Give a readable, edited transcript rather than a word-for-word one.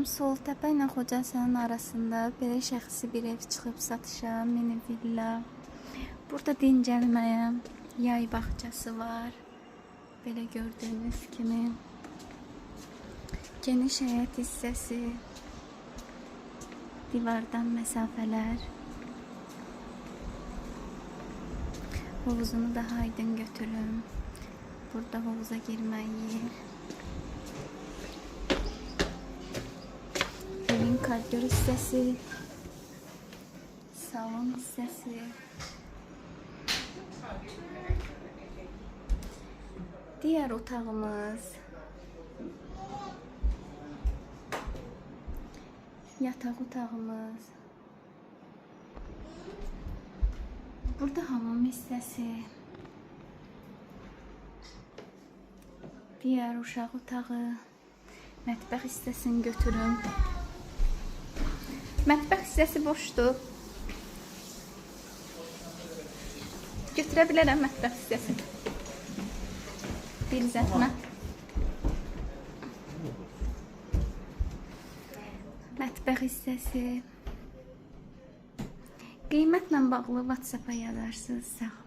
Soltepe ilə Xocəsənin arasında belə şəxsi bir ev çıxıb satışa, mini villa. Burada dincəlməyə yay bağçası var. Belə gördüyünüz kimi. Geniş həyət hissəsi, divardan məsafələr. Hovuzunu daha aydın götürün. Burada hovuza girmək yer. Evin koridor hissəsi, salon hissəsi. Diğer otağımız yataq otağımız. Burada hamam hissəsi. Diğer uşaq otağı. Mətbəx hissəsini götürün. Mətbəx hissəsi boşdur. Götürə bilərəm mətbəx hissəsini. Bir zəhmət. Mətbəx hissəsi. Qiymətlə bağlı WhatsApp-a yazarsınız. Sağ olun.